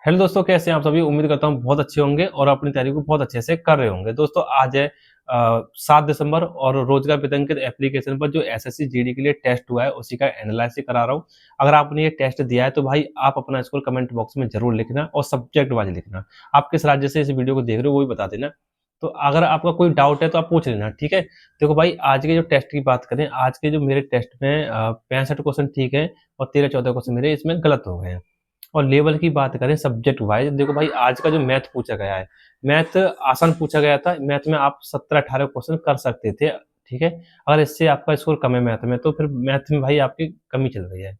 Hello दोस्तों, कैसे हैं आप सभी। उम्मीद करता हूँ बहुत अच्छे होंगे और अपनी तैयारी को बहुत अच्छे से कर रहे होंगे। दोस्तों आज है 7 दिसंबर और रोजगार वितरण के एप्लीकेशन पर जो एसएससी जीडी के लिए टेस्ट हुआ है उसी का एनालिसिस करा रहा हूँ। अगर आपने ये टेस्ट दिया है तो भाई आप अपना स्कोर कमेंट बॉक्स में जरूर लिखना और सब्जेक्ट वाइज लिखना। आप किस राज्य से इस वीडियो को देख रहे हो वो भी बता देना। तो अगर आपका कोई डाउट है तो आप पूछ लेना, ठीक है। देखो भाई, आज के जो टेस्ट की बात करें, आज के जो मेरे टेस्ट में 65 क्वेश्चन ठीक है और 13-14 क्वेश्चन मेरे इसमें गलत हो गए हैं। और लेवल की बात करें सब्जेक्ट वाइज, देखो भाई आज का जो मैथ पूछा गया है, मैथ आसान पूछा गया था। मैथ में आप 17-18 क्वेश्चन कर सकते थे, ठीक है। अगर इससे आपका स्कोर कम है मैथ में तो फिर मैथ में भाई आपकी कमी चल रही है,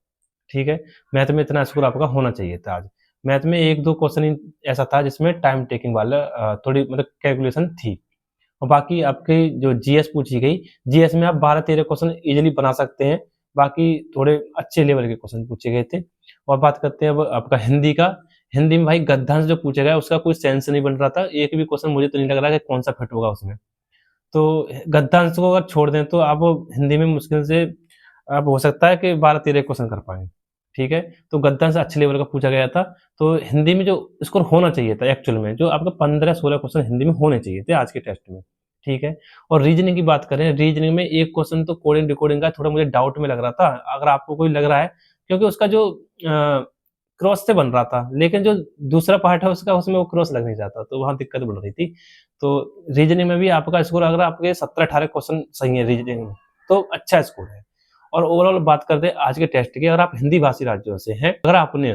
ठीक है। मैथ में इतना स्कोर आपका होना चाहिए था आज। मैथ में 1-2 क्वेश्चन ही ऐसा था जिसमें टाइम टेकिंग वाला थोड़ी मतलब कैलकुलेशन थी। और बाकी आपकी जो जीएस पूछी गई, जीएस में आप 12-13 क्वेश्चन इजीली बना सकते हैं। बाकी थोड़े अच्छे लेवल के क्वेश्चन पूछे गए थे। और बात करते हैं अब आपका हिंदी का। हिंदी में भाई गद्यांश जो पूछा गया उसका कोई सेंस नहीं बन रहा था। एक भी क्वेश्चन मुझे तो नहीं लग रहा कि कौन सा फिट होगा उसमें। तो गद्यांश को अगर छोड़ दें तो आप हिंदी में मुश्किल से अब हो सकता है कि 12-13 क्वेश्चन कर पाए, ठीक है। तो गद्यांश अच्छे लेवल का पूछा गया था। तो हिंदी में जो स्कोर होना चाहिए था एक्चुअल में, जो आपका 15-16 क्वेश्चन हिंदी में होने चाहिए थे आज के टेस्ट में, ठीक है। और रीजनिंग की बात करें, रीजनिंग में एक क्वेश्चन तो कोडिंग डिकोडिंग का थोड़ा मुझे डाउट में लग रहा था। अगर आपको कोई लग रहा है, क्योंकि उसका जो क्रॉस से बन रहा था, लेकिन जो दूसरा पार्ट है उसका उसमें वो क्रॉस लग नहीं जाता, तो वहां दिक्कत बढ़ रही थी। तो रीजनिंग में भी आपका स्कोर अगर आपके 17-18 क्वेश्चन सही है रीजनिंग में तो अच्छा स्कोर है। और ओवरऑल बात करते हैं आज के टेस्ट की, अगर आप हिंदी भाषी राज्यों से हैं, अगर आपने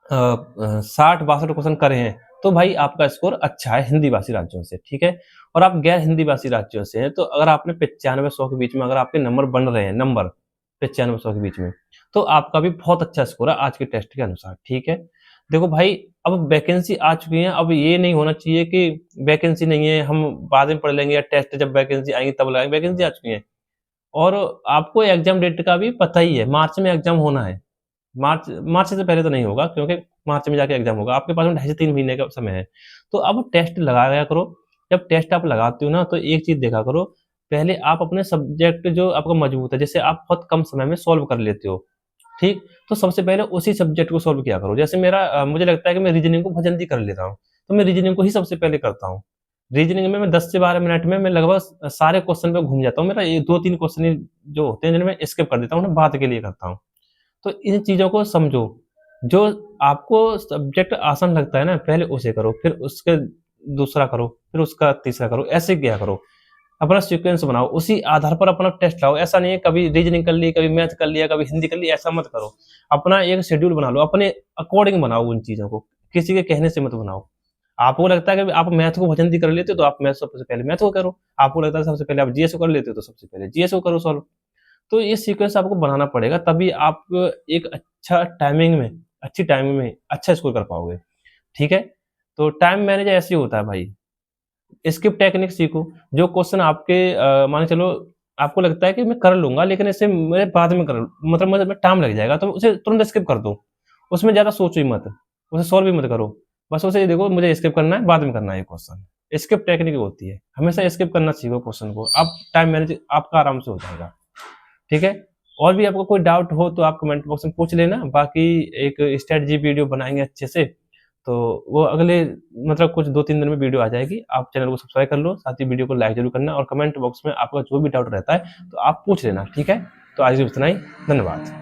60-62 क्वेश्चन करे हैं तो भाई आपका स्कोर अच्छा है हिंदी भाषी राज्यों से, ठीक है। और आप गैर हिंदी भाषी राज्यों से हैं तो अगर आपने 95-100 के बीच में अगर आपके नंबर बन रहे हैं, नंबर 95-100 के बीच में, तो आपका भी बहुत अच्छा स्कोर है आज के टेस्ट के अनुसार, ठीक है। देखो भाई, अब वैकेंसी आ चुकी है। अब ये नहीं होना चाहिए कि वैकेंसी नहीं है हम बाद में पढ़ लेंगे या टेस्ट जब वैकेंसी आएंगी तब लगाएंगे। वैकेंसी आ चुकी है और आपको एग्जाम डेट का भी पता ही है, मार्च में एग्जाम होना है। मार्च मार्च से पहले तो नहीं होगा क्योंकि मार्च में जाके एग्जाम होगा। आपके पास में 2.5 से 3 महीने का समय है। तो अब टेस्ट लगाया करो। जब टेस्ट आप लगाते हो ना तो एक चीज देखा करो, पहले आप अपने सब्जेक्ट जो आपका मजबूत है, जैसे आप बहुत कम समय में सॉल्व कर लेते हो, ठीक। तो सबसे पहले उसी सब्जेक्ट को सॉल्व किया करो। जैसे मेरा मुझे लगता है कि मैं रीजनिंग को बहुत जल्दी कर लेता हूँ, तो मैं रीजनिंग को ही सबसे पहले करता हूँ। रीजनिंग में मैं 10 से 12 मिनट में मैं लगभग सारे क्वेश्चन पे घूम जाता हूँ। मेरा ये 2-3 क्वेश्चन जो होते हैं जिन्हें मैं स्किप कर देता हूँ, उन्हें बाद के लिए करता हूँ। तो इन चीज़ों को समझो। जो आपको सब्जेक्ट आसान लगता है ना, पहले उसे करो, फिर उसके दूसरा करो, फिर उसका तीसरा करो, ऐसे किया करो। अपना सीक्वेंस बनाओ, उसी आधार पर अपना टेस्ट लाओ। ऐसा नहीं है कभी रीजनिंग कर ली, कभी मैथ कर लिया, कभी हिंदी कर ली, ऐसा मत करो। अपना एक शेड्यूल बना लो, अपने अकॉर्डिंग बनाओ उन चीज़ों को, किसी के कहने से मत बनाओ। आपको लगता है कि आप मैथ को बहुत जल्दी कर लेते हो तो आप मैथ सबसे पहले मैथ को करो। आपको लगता है सबसे पहले आप जीएस को कर लेते हो तो सबसे पहले जीएस को करो सॉल्व। तो ये सीक्वेंस आपको बनाना पड़ेगा, तभी आप एक अच्छा टाइमिंग में, अच्छी टाइमिंग में अच्छा स्कोर कर पाओगे, ठीक है। तो टाइम मैनेज ऐसे ही होता है भाई। स्किप टेक्निक सीखो। जो क्वेश्चन आपके मान के चलो आपको लगता है कि मैं कर लूंगा लेकिन इसे मैं बाद में कर, मतलब मुझे टाइम लग जाएगा, तो उसे तुरंत स्किप कर दो। उसमें ज्यादा सोचो ही मत, उसे सॉल्व भी मत करो। बस उसे ये देखो मुझे स्किप करना है, बाद में करना है ये क्वेश्चन। स्किप टेक्निक होती है, हमेशा स्किप करना सीखो क्वेश्चन को। अब टाइम मैनेज आपका आराम से हो जाएगा, ठीक है। और भी आपको कोई डाउट हो तो आप कमेंट बॉक्स में पूछ लेना। बाकी एक स्ट्रेटजी वीडियो बनाएंगे अच्छे से, तो वो अगले मतलब कुछ 2-3 दिन में वीडियो आ जाएगी। आप चैनल को सब्सक्राइब कर लो, साथ ही वीडियो को लाइक जरूर करना और कमेंट बॉक्स में आपका जो भी डाउट रहता है तो आप पूछ लेना, ठीक है। तो आज इतना ही, धन्यवाद।